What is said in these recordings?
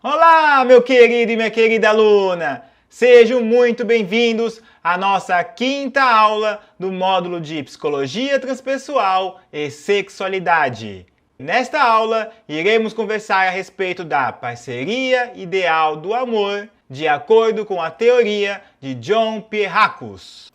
Olá, meu querido e minha querida aluna! Sejam muito bem-vindos à nossa quinta aula do módulo de Psicologia Transpessoal e Sexualidade. Nesta aula, iremos conversar a respeito da parceria ideal do amor, de acordo com a teoria de John Pierracos.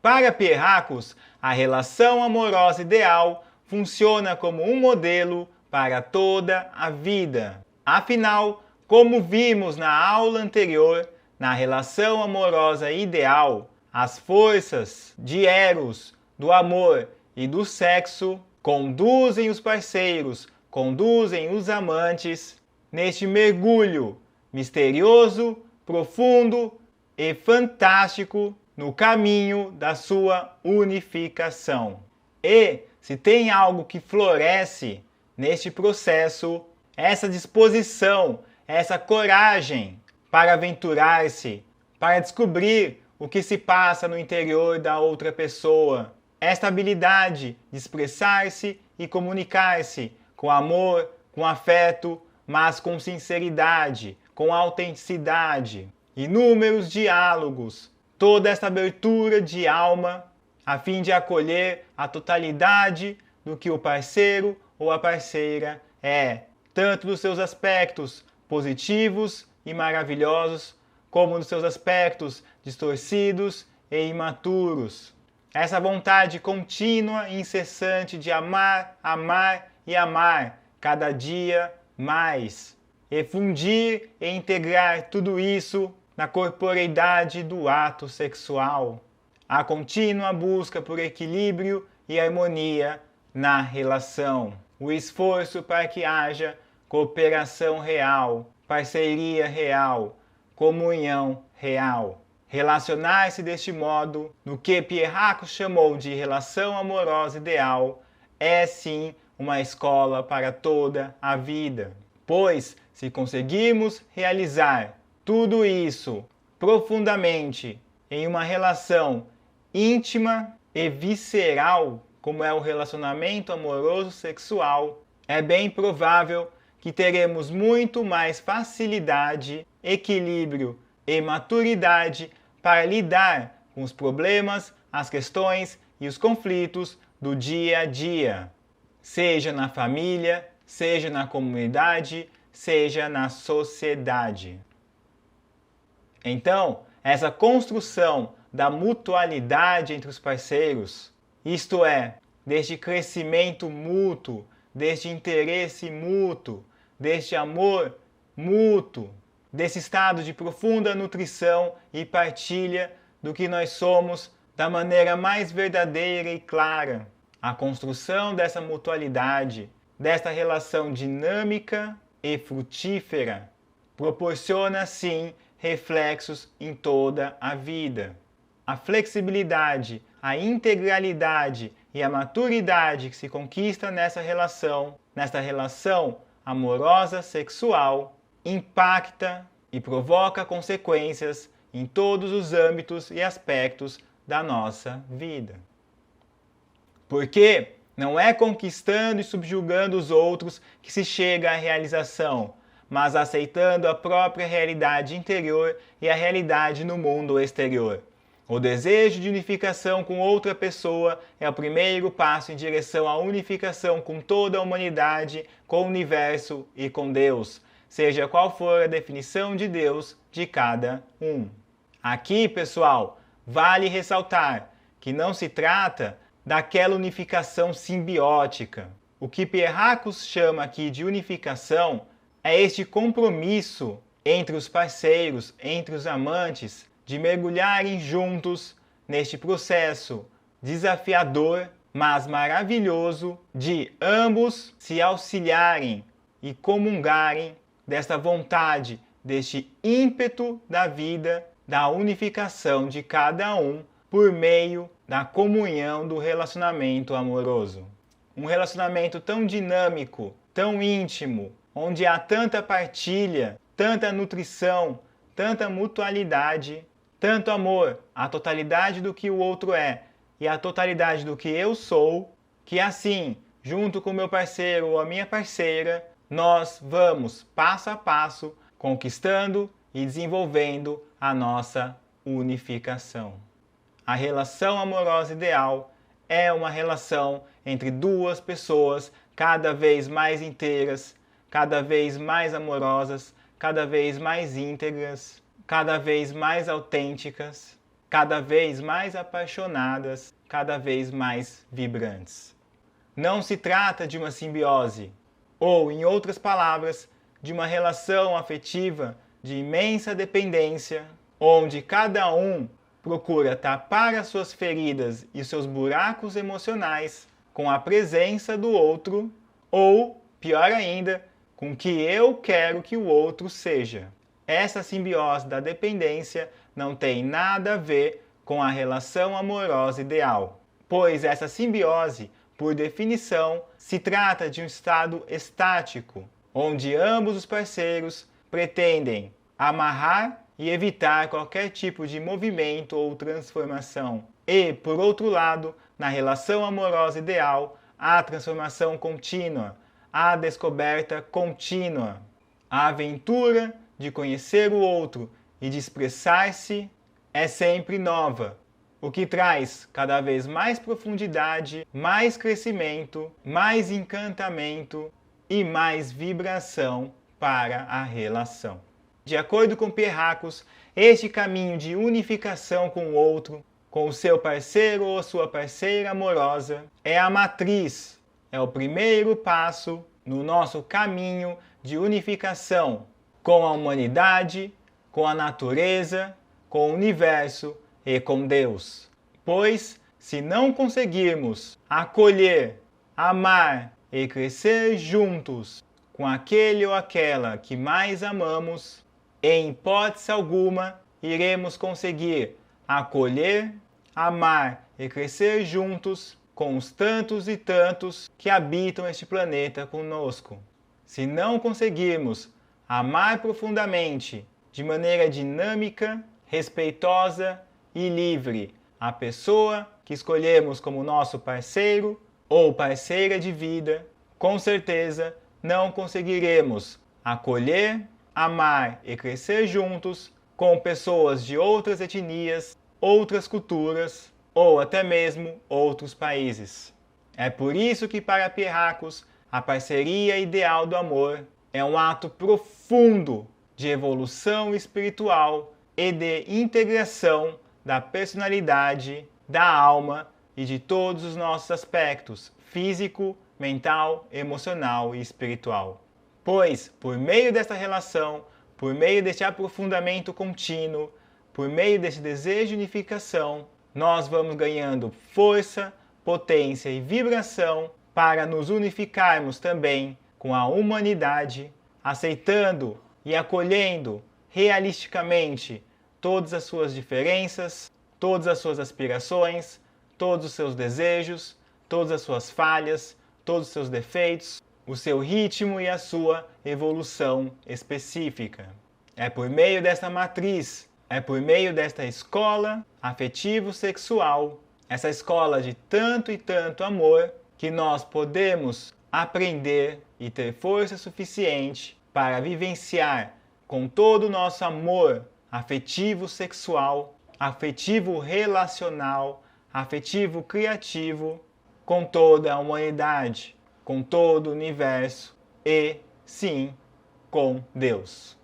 Para Pierracos, a relação amorosa ideal funciona como um modelo para toda a vida. Afinal, como vimos na aula anterior, na relação amorosa ideal, as forças de Eros, do amor e do sexo conduzem os parceiros, conduzem os amantes neste mergulho misterioso, profundo e fantástico no caminho da sua unificação. E se tem algo que floresce neste processo, essa disposição, essa coragem para aventurar-se, para descobrir o que se passa no interior da outra pessoa, esta habilidade de expressar-se e comunicar-se com amor, com afeto, mas com sinceridade, com autenticidade, inúmeros diálogos, toda essa abertura de alma a fim de acolher a totalidade do que o parceiro ou a parceira é, tanto dos seus aspectos positivos e maravilhosos, como dos seus aspectos distorcidos e imaturos. Essa vontade contínua e incessante de amar, amar e amar cada dia mais, e fundir e integrar tudo isso na corporeidade do ato sexual. A contínua busca por equilíbrio e harmonia na relação. O esforço para que haja cooperação real, parceria real, comunhão real. Relacionar-se deste modo, no que Pierracos chamou de relação amorosa ideal, é sim uma escola para toda a vida. Pois, se conseguirmos realizar tudo isso profundamente em uma relação íntima e visceral, como é o relacionamento amoroso sexual, é bem provável que teremos muito mais facilidade, equilíbrio e maturidade para lidar com os problemas, as questões e os conflitos do dia a dia, seja na família, seja na comunidade, seja na sociedade. Então, essa construção da mutualidade entre os parceiros, isto é, deste crescimento mútuo, deste interesse mútuo, deste amor mútuo, desse estado de profunda nutrição e partilha do que nós somos da maneira mais verdadeira e clara. A construção dessa mutualidade, desta relação dinâmica e frutífera, proporciona sim reflexos em toda a vida. A flexibilidade, a integralidade e a maturidade que se conquista nesta relação amorosa sexual, impacta e provoca consequências em todos os âmbitos e aspectos da nossa vida. Porque não é conquistando e subjugando os outros que se chega à realização, mas aceitando a própria realidade interior e a realidade no mundo exterior. O desejo de unificação com outra pessoa é o primeiro passo em direção à unificação com toda a humanidade, com o universo e com Deus, seja qual for a definição de Deus de cada um. Aqui, pessoal, vale ressaltar que não se trata daquela unificação simbiótica. O que Pierracos chama aqui de unificação é este compromisso entre os parceiros, entre os amantes, de mergulharem juntos neste processo desafiador, mas maravilhoso, de ambos se auxiliarem e comungarem desta vontade, deste ímpeto da vida, da unificação de cada um por meio da comunhão do relacionamento amoroso. Um relacionamento tão dinâmico, tão íntimo, onde há tanta partilha, tanta nutrição, tanta mutualidade, tanto amor, a totalidade do que o outro é e a totalidade do que eu sou, que assim, junto com meu parceiro ou a minha parceira, nós vamos, passo a passo, conquistando e desenvolvendo a nossa unificação. A relação amorosa ideal é uma relação entre duas pessoas cada vez mais inteiras, cada vez mais amorosas, cada vez mais íntegras, cada vez mais autênticas, cada vez mais apaixonadas, cada vez mais vibrantes. Não se trata de uma simbiose, ou, em outras palavras, de uma relação afetiva de imensa dependência, onde cada um procura tapar as suas feridas e seus buracos emocionais com a presença do outro, ou, pior ainda, com o que eu quero que o outro seja. Essa simbiose da dependência não tem nada a ver com a relação amorosa ideal, pois essa simbiose, por definição, se trata de um estado estático, onde ambos os parceiros pretendem amarrar e evitar qualquer tipo de movimento ou transformação. E, por outro lado, na relação amorosa ideal, há transformação contínua, há descoberta contínua, a aventura de conhecer o outro e de expressar-se é sempre nova, o que traz cada vez mais profundidade, mais crescimento, mais encantamento e mais vibração para a relação. De acordo com Pierrakos, este caminho de unificação com o outro, com o seu parceiro ou sua parceira amorosa, é a matriz, é o primeiro passo no nosso caminho de unificação com a humanidade, com a natureza, com o universo e com Deus. Pois, se não conseguirmos acolher, amar e crescer juntos com aquele ou aquela que mais amamos, em hipótese alguma iremos conseguir acolher, amar e crescer juntos com os tantos e tantos que habitam este planeta conosco. Se não conseguirmos amar profundamente, de maneira dinâmica, respeitosa e livre, a pessoa que escolhemos como nosso parceiro ou parceira de vida, com certeza não conseguiremos acolher, amar e crescer juntos com pessoas de outras etnias, outras culturas ou até mesmo outros países. É por isso que para Pierrakos, a parceria ideal do amor é um ato profundo de evolução espiritual e de integração da personalidade, da alma e de todos os nossos aspectos físico, mental, emocional e espiritual. Pois, por meio desta relação, por meio deste aprofundamento contínuo, por meio deste desejo de unificação, nós vamos ganhando força, potência e vibração para nos unificarmos também com a humanidade, aceitando e acolhendo realisticamente todas as suas diferenças, todas as suas aspirações, todos os seus desejos, todas as suas falhas, todos os seus defeitos, o seu ritmo e a sua evolução específica. É por meio desta matriz, é por meio desta escola afetivo-sexual, essa escola de tanto e tanto amor, que nós podemos aprender e ter força suficiente para vivenciar com todo o nosso amor afetivo-sexual, afetivo-relacional, afetivo-criativo, com toda a humanidade, com todo o universo e, sim, com Deus.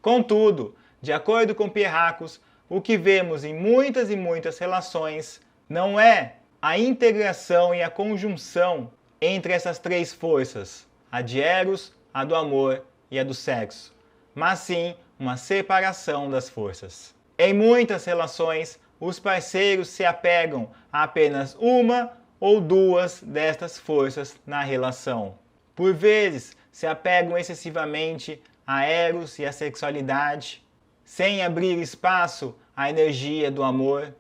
Contudo, de acordo com Pierrakos, o que vemos em muitas e muitas relações não é a integração e a conjunção entre essas três forças, a de Eros, a do amor e a do sexo, mas sim uma separação das forças. Em muitas relações, os parceiros se apegam a apenas uma ou duas destas forças na relação. Por vezes, se apegam excessivamente a Eros e a sexualidade, sem abrir espaço à energia do amor,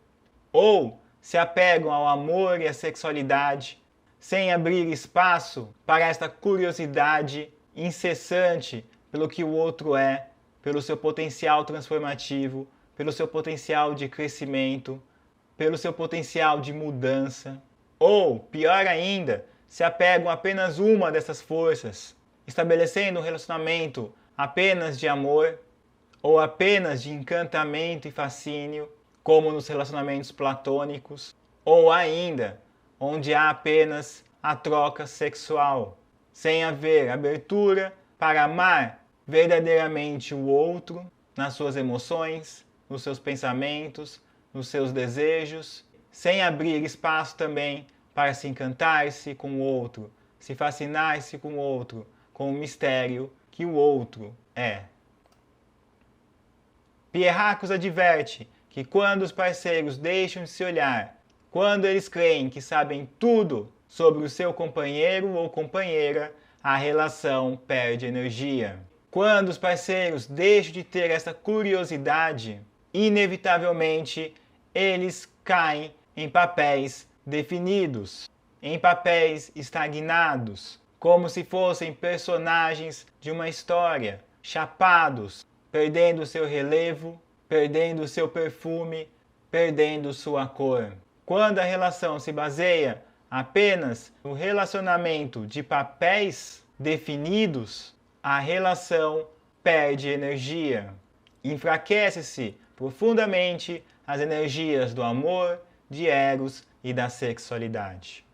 ou se apegam ao amor e à sexualidade, sem abrir espaço para esta curiosidade incessante pelo que o outro é, pelo seu potencial transformativo, pelo seu potencial de crescimento, pelo seu potencial de mudança. Ou, pior ainda, se apegam a apenas uma dessas forças, estabelecendo um relacionamento apenas de amor ou apenas de encantamento e fascínio, como nos relacionamentos platônicos, ou ainda onde há apenas a troca sexual, sem haver abertura para amar verdadeiramente o outro nas suas emoções, nos seus pensamentos, nos seus desejos, sem abrir espaço também para se encantar-se com o outro, se fascinar-se com o outro, com o mistério que o outro é. Pierracos adverte que quando os parceiros deixam de se olhar, quando eles creem que sabem tudo sobre o seu companheiro ou companheira, a relação perde energia. Quando os parceiros deixam de ter essa curiosidade, inevitavelmente eles caem em papéis definidos, em papéis estagnados, como se fossem personagens de uma história, chapados, perdendo seu relevo, perdendo seu perfume, perdendo sua cor. Quando a relação se baseia apenas no relacionamento de papéis definidos, a relação perde energia. Enfraquece-se profundamente as energias do amor, de Eros e da sexualidade.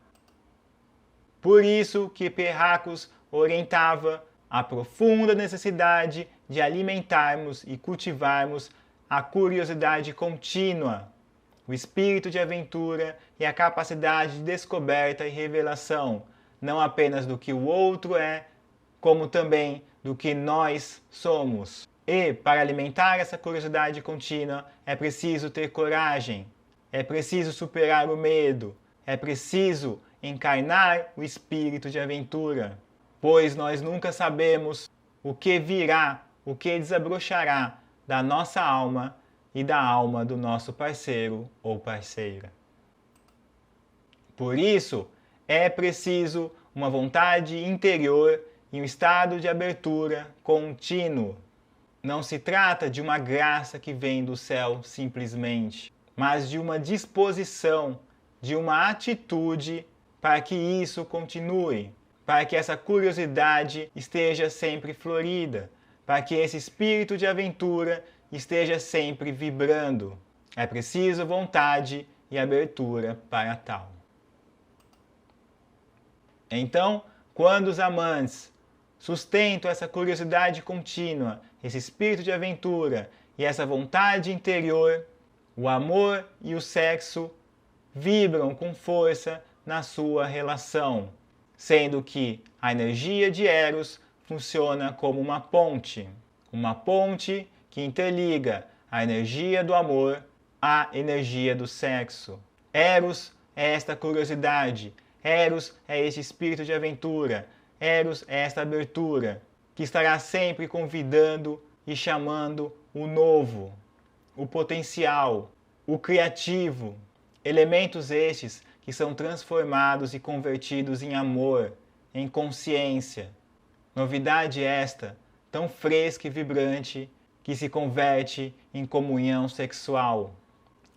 Por isso que Pierracos orientava a profunda necessidade de alimentarmos e cultivarmos a curiosidade contínua, o espírito de aventura e a capacidade de descoberta e revelação, não apenas do que o outro é, como também do que nós somos. E, para alimentar essa curiosidade contínua, é preciso ter coragem, é preciso superar o medo, é preciso encarnar o espírito de aventura, pois nós nunca sabemos o que virá, o que desabrochará da nossa alma e da alma do nosso parceiro ou parceira. Por isso, é preciso uma vontade interior e um estado de abertura contínuo. Não se trata de uma graça que vem do céu simplesmente, mas de uma disposição, de uma atitude para que isso continue, para que essa curiosidade esteja sempre florida, para que esse espírito de aventura esteja sempre vibrando. É preciso vontade e abertura para tal. Então, quando os amantes sustentam essa curiosidade contínua, esse espírito de aventura e essa vontade interior, o amor e o sexo vibram com força na sua relação, sendo que a energia de Eros funciona como uma ponte que interliga a energia do amor à energia do sexo. Eros é esta curiosidade, Eros é este espírito de aventura, Eros é esta abertura, que estará sempre convidando e chamando o novo, o potencial, o criativo, elementos estes que são transformados e convertidos em amor, em consciência. Novidade esta, tão fresca e vibrante, que se converte em comunhão sexual,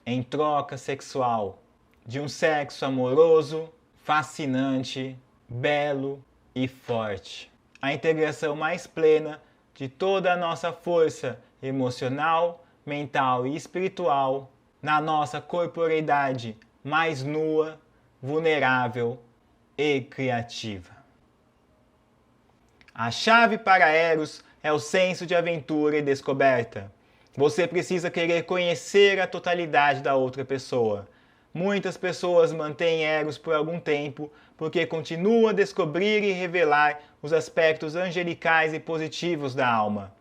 em troca sexual, de um sexo amoroso, fascinante, belo e forte. A integração mais plena de toda a nossa força emocional, mental e espiritual na nossa corporeidade mais nua, vulnerável e criativa. A chave para Eros é o senso de aventura e descoberta. Você precisa querer conhecer a totalidade da outra pessoa. Muitas pessoas mantêm Eros por algum tempo porque continuam a descobrir e revelar os aspectos angelicais e positivos da alma.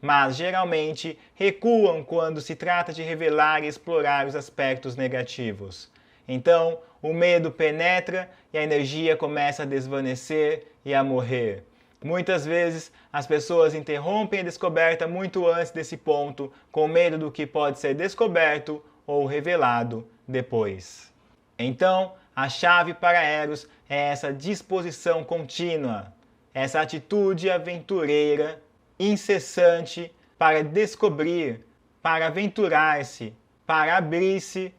Mas geralmente recuam quando se trata de revelar e explorar os aspectos negativos. Então, o medo penetra e a energia começa a desvanecer e a morrer. Muitas vezes, as pessoas interrompem a descoberta muito antes desse ponto, com medo do que pode ser descoberto ou revelado depois. Então, a chave para Eros é essa disposição contínua, essa atitude aventureira, incessante para descobrir, para aventurar-se, para abrir-se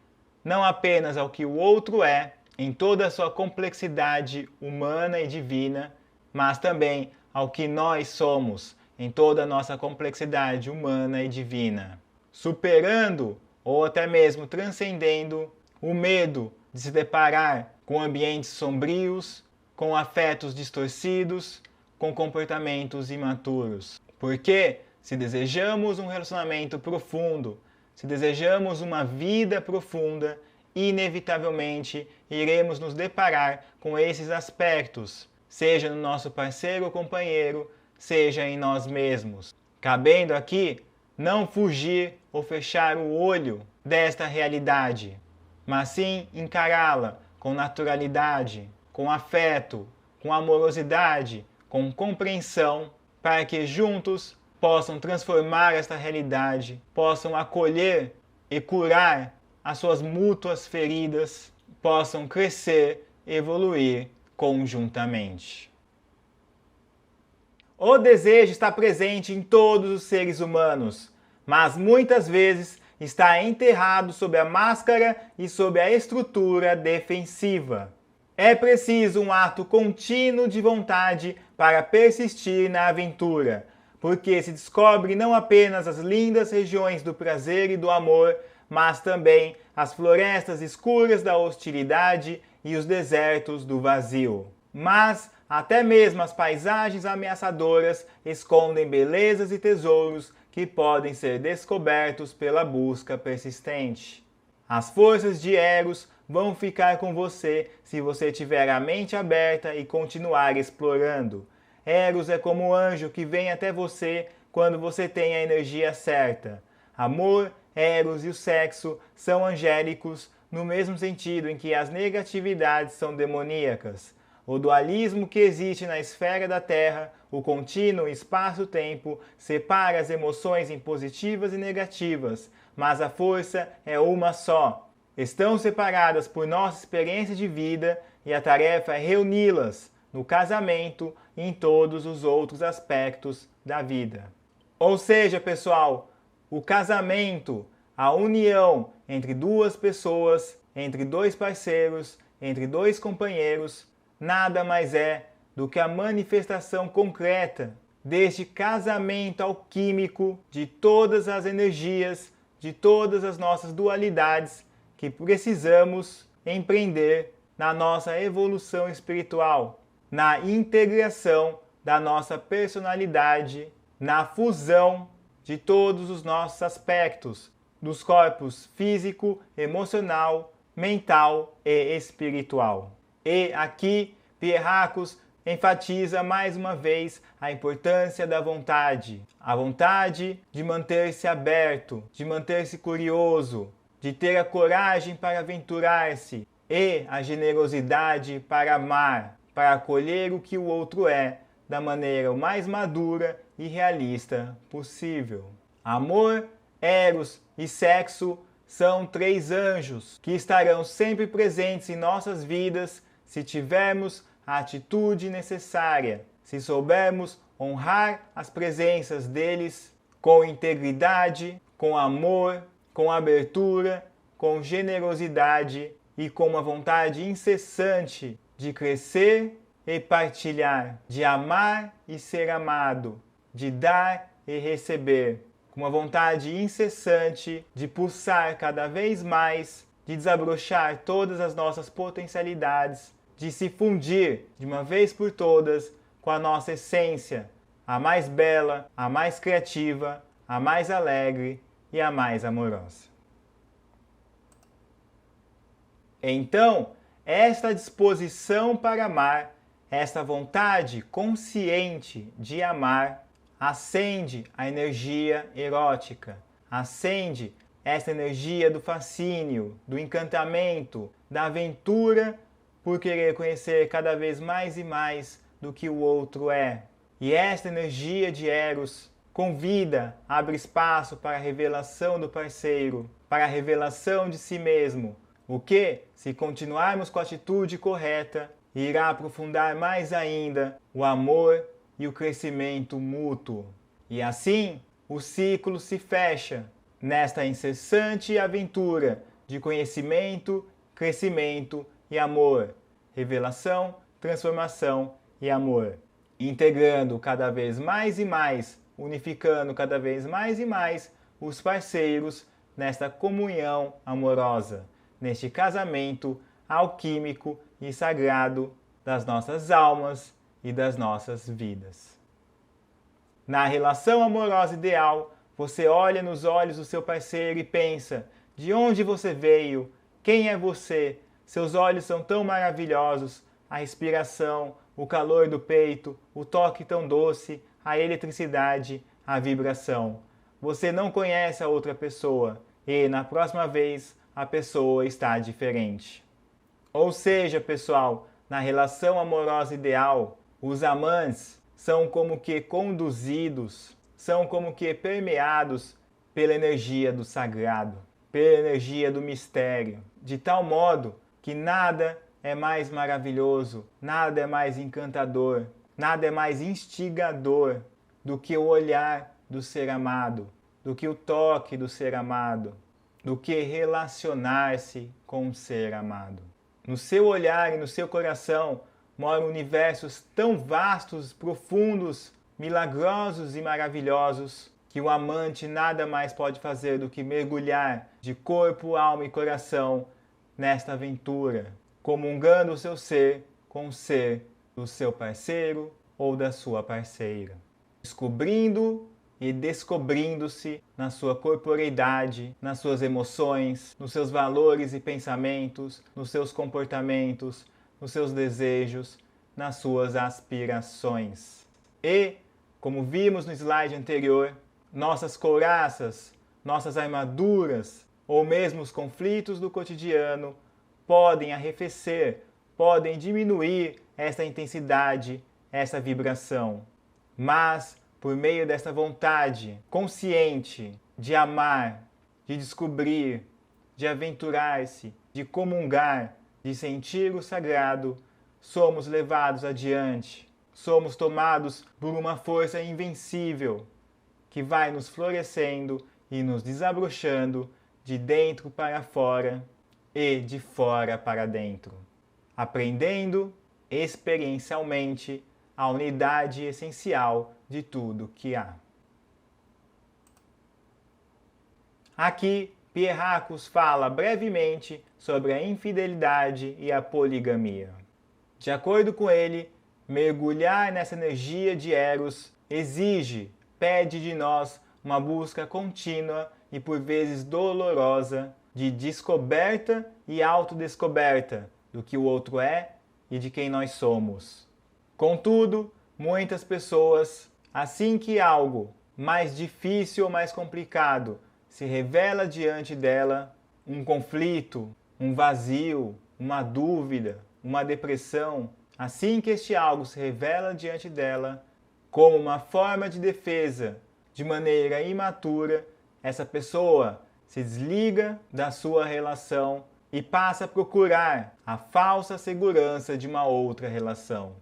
não apenas ao que o outro é, em toda a sua complexidade humana e divina, mas também ao que nós somos em toda a nossa complexidade humana e divina, superando ou até mesmo transcendendo o medo de se deparar com ambientes sombrios, com afetos distorcidos, com comportamentos imaturos. Porque se desejamos um relacionamento profundo, se desejamos uma vida profunda, inevitavelmente iremos nos deparar com esses aspectos, seja no nosso parceiro ou companheiro, seja em nós mesmos. Cabendo aqui não fugir ou fechar o olho desta realidade, mas sim encará-la com naturalidade, com afeto, com amorosidade, com compreensão, para que juntos possam transformar esta realidade, possam acolher e curar as suas mútuas feridas, possam crescer, evoluir conjuntamente. O desejo está presente em todos os seres humanos, mas muitas vezes está enterrado sob a máscara e sob a estrutura defensiva. É preciso um ato contínuo de vontade para persistir na aventura, porque se descobre não apenas as lindas regiões do prazer e do amor, mas também as florestas escuras da hostilidade e os desertos do vazio. Mas até mesmo as paisagens ameaçadoras escondem belezas e tesouros que podem ser descobertos pela busca persistente. As forças de Eros vão ficar com você se você tiver a mente aberta e continuar explorando. Eros é como um anjo que vem até você quando você tem a energia certa. Amor, Eros e o sexo são angélicos no mesmo sentido em que as negatividades são demoníacas. O dualismo que existe na esfera da Terra, o contínuo espaço-tempo, separa as emoções em positivas e negativas, mas a força é uma só. Estão separadas por nossa experiência de vida e a tarefa é reuni-las no casamento e em todos os outros aspectos da vida. Ou seja, pessoal, o casamento, a união entre duas pessoas, entre dois parceiros, entre dois companheiros, nada mais é do que a manifestação concreta deste casamento alquímico de todas as energias, de todas as nossas dualidades que precisamos empreender na nossa evolução espiritual, na integração da nossa personalidade, na fusão de todos os nossos aspectos, dos corpos físico, emocional, mental e espiritual. E aqui, Pierracos enfatiza mais uma vez a importância da vontade. A vontade de manter-se aberto, de manter-se curioso, de ter a coragem para aventurar-se e a generosidade para amar, para acolher o que o outro é da maneira o mais madura e realista possível. Amor, Eros e sexo são três anjos que estarão sempre presentes em nossas vidas se tivermos a atitude necessária, se soubermos honrar as presenças deles com integridade, com amor, com abertura, com generosidade e com uma vontade incessante de crescer e partilhar, de amar e ser amado, de dar e receber, com uma vontade incessante de pulsar cada vez mais, de desabrochar todas as nossas potencialidades, de se fundir de uma vez por todas com a nossa essência, a mais bela, a mais criativa, a mais alegre e a mais amorosa. Então, esta disposição para amar, esta vontade consciente de amar, acende a energia erótica, acende esta energia do fascínio, do encantamento, da aventura por querer conhecer cada vez mais e mais do que o outro é. E esta energia de Eros convida, abre espaço para a revelação do parceiro, para a revelação de si mesmo, o que, se continuarmos com a atitude correta, irá aprofundar mais ainda o amor e o crescimento mútuo. E assim, o ciclo se fecha nesta incessante aventura de conhecimento, crescimento e amor, revelação, transformação e amor, integrando cada vez mais e mais, unificando cada vez mais e mais os parceiros nesta comunhão amorosa, neste casamento alquímico e sagrado das nossas almas e das nossas vidas. Na relação amorosa ideal, você olha nos olhos do seu parceiro e pensa: de onde você veio? Quem é você? Seus olhos são tão maravilhosos, a respiração, o calor do peito, o toque tão doce, a eletricidade, a vibração. Você não conhece a outra pessoa e, na próxima vez, a pessoa está diferente. Ou seja, pessoal, na relação amorosa ideal, os amantes são como que conduzidos, são como que permeados pela energia do sagrado, pela energia do mistério, de tal modo que nada é mais maravilhoso, nada é mais encantador, nada é mais instigador do que o olhar do ser amado, do que o toque do ser amado, do que relacionar-se com o ser amado. No seu olhar e no seu coração moram universos tão vastos, profundos, milagrosos e maravilhosos que o amante nada mais pode fazer do que mergulhar de corpo, alma e coração nesta aventura, comungando o seu ser com o ser do seu parceiro ou da sua parceira, descobrindo e descobrindo-se na sua corporeidade, nas suas emoções, nos seus valores e pensamentos, nos seus comportamentos, nos seus desejos, nas suas aspirações. E, como vimos no slide anterior, nossas couraças, nossas armaduras ou mesmo os conflitos do cotidiano podem arrefecer, podem diminuir essa intensidade, essa vibração. Mas, por meio desta vontade consciente de amar, de descobrir, de aventurar-se, de comungar, de sentir o sagrado, somos levados adiante, somos tomados por uma força invencível que vai nos florescendo e nos desabrochando de dentro para fora e de fora para dentro, aprendendo experiencialmente a unidade essencial de tudo que há. Aqui, Pierrakos fala brevemente sobre a infidelidade e a poligamia. De acordo com ele, mergulhar nessa energia de Eros pede de nós uma busca contínua e por vezes dolorosa de descoberta e autodescoberta do que o outro é e de quem nós somos. Contudo, muitas pessoas, assim que algo mais difícil ou mais complicado se revela diante dela, um conflito, um vazio, uma dúvida, uma depressão, assim que este algo se revela diante dela, como uma forma de defesa, de maneira imatura, essa pessoa se desliga da sua relação e passa a procurar a falsa segurança de uma outra relação.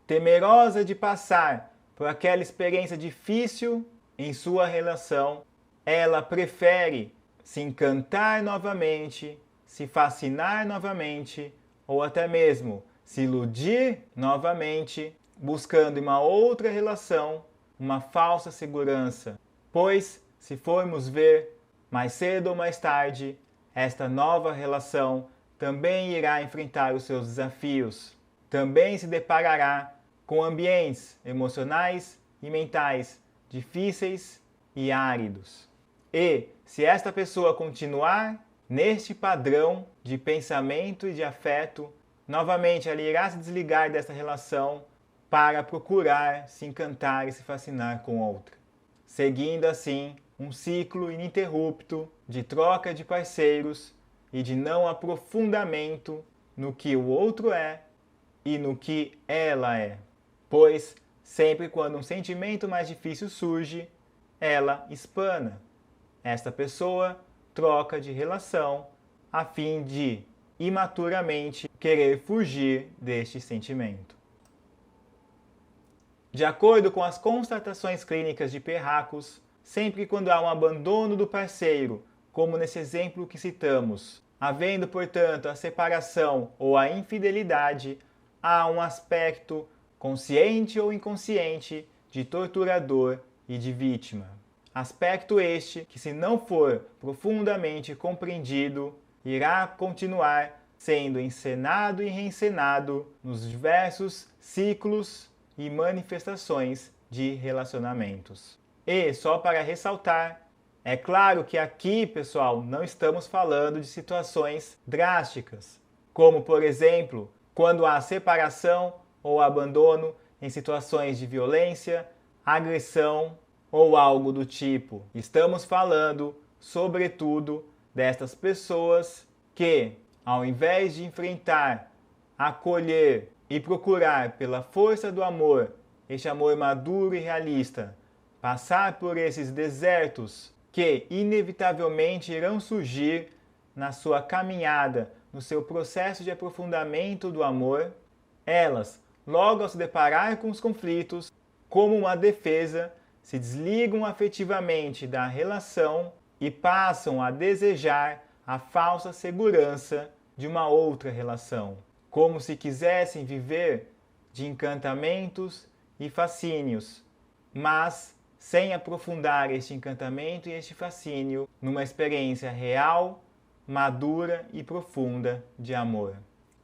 Temerosa de passar por aquela experiência difícil em sua relação, ela prefere se encantar novamente, se fascinar novamente, ou até mesmo se iludir novamente, buscando uma outra relação, uma falsa segurança. Pois, se formos ver, mais cedo ou mais tarde, esta nova relação também irá enfrentar os seus desafios. Também se deparará com ambientes emocionais e mentais difíceis e áridos. E, se esta pessoa continuar neste padrão de pensamento e de afeto, novamente ela irá se desligar desta relação para procurar se encantar e se fascinar com outra, seguindo assim um ciclo ininterrupto de troca de parceiros e de não aprofundamento no que o outro é e no que ela é. Pois, sempre quando um sentimento mais difícil surge, ela espana. Esta pessoa troca de relação a fim de, imaturamente, querer fugir deste sentimento. De acordo com as constatações clínicas de Pierrakos, sempre quando há um abandono do parceiro, como nesse exemplo que citamos, Havendo, portanto, a separação ou a infidelidade, há um aspecto, consciente ou inconsciente, de torturador e de vítima. Aspecto este que, se não for profundamente compreendido, irá continuar sendo encenado e reencenado nos diversos ciclos e manifestações de relacionamentos. E, só para ressaltar, é claro que aqui, pessoal, não estamos falando de situações drásticas, como, por exemplo, quando há separação ou abandono em situações de violência, agressão ou algo do tipo. Estamos falando, sobretudo, destas pessoas que, ao invés de enfrentar, acolher e procurar pela força do amor, este amor maduro e realista, passar por esses desertos que inevitavelmente irão surgir na sua caminhada, no seu processo de aprofundamento do amor, elas, logo ao se deparar com os conflitos, como uma defesa, se desligam afetivamente da relação e passam a desejar a falsa segurança de uma outra relação, como se quisessem viver de encantamentos e fascínios, mas sem aprofundar este encantamento e este fascínio numa experiência real, madura e profunda de amor.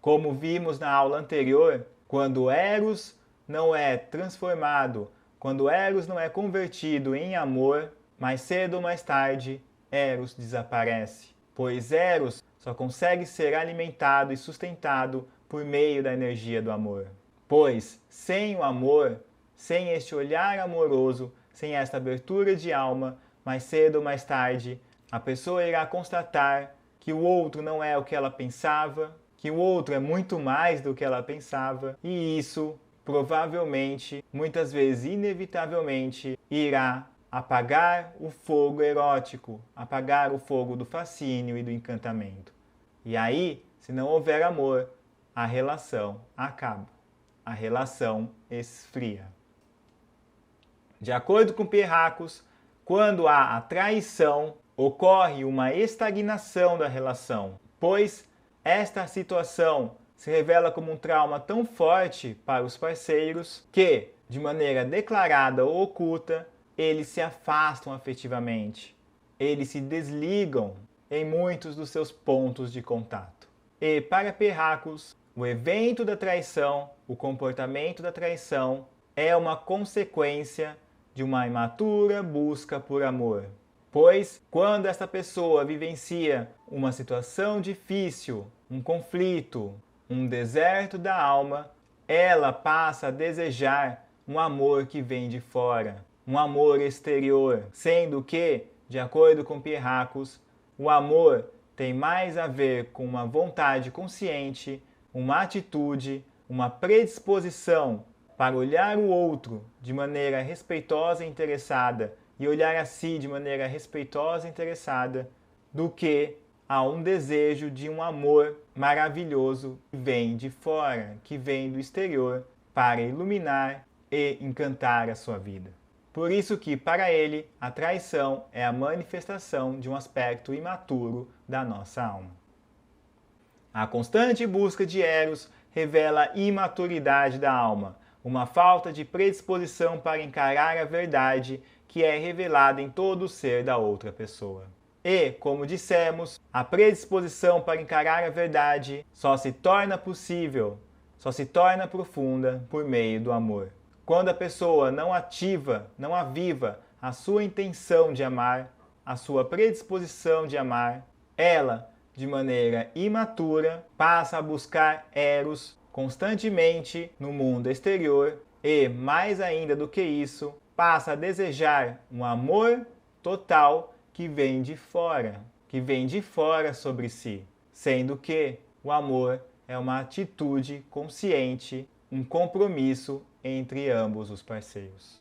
Como vimos na aula anterior, quando Eros não é transformado, quando Eros não é convertido em amor, mais cedo ou mais tarde, Eros desaparece, pois Eros só consegue ser alimentado e sustentado por meio da energia do amor. Pois, sem o amor, sem este olhar amoroso, sem esta abertura de alma, mais cedo ou mais tarde, a pessoa irá constatar que o outro não é o que ela pensava, que o outro é muito mais do que ela pensava, e isso, provavelmente, muitas vezes inevitavelmente, irá apagar o fogo erótico, apagar o fogo do fascínio e do encantamento. E aí, se não houver amor, a relação acaba, a relação esfria. De acordo com Pierrakos, quando há a traição, ocorre uma estagnação da relação, pois esta situação se revela como um trauma tão forte para os parceiros que, de maneira declarada ou oculta, eles se afastam afetivamente. Eles se desligam em muitos dos seus pontos de contato. E, para Pierrakos, o evento da traição, o comportamento da traição, é uma consequência de uma imatura busca por amor. Pois, quando esta pessoa vivencia uma situação difícil, um conflito, um deserto da alma, ela passa a desejar um amor que vem de fora, um amor exterior, sendo que, de acordo com Pierrakos, o amor tem mais a ver com uma vontade consciente, uma atitude, uma predisposição para olhar o outro de maneira respeitosa e interessada e olhar a si de maneira respeitosa e interessada, do que a um desejo de um amor maravilhoso que vem de fora, que vem do exterior, para iluminar e encantar a sua vida. Por isso que, para ele, a traição é a manifestação de um aspecto imaturo da nossa alma. A constante busca de Eros revela a imaturidade da alma, uma falta de predisposição para encarar a verdade que é revelada em todo o ser da outra pessoa. E, como dissemos, a predisposição para encarar a verdade só se torna possível, só se torna profunda por meio do amor. Quando a pessoa não ativa, não aviva a sua intenção de amar, a sua predisposição de amar, ela, de maneira imatura, passa a buscar Eros constantemente no mundo exterior e, mais ainda do que isso, passa a desejar um amor total que vem de fora sobre si, sendo que o amor é uma atitude consciente, um compromisso entre ambos os parceiros.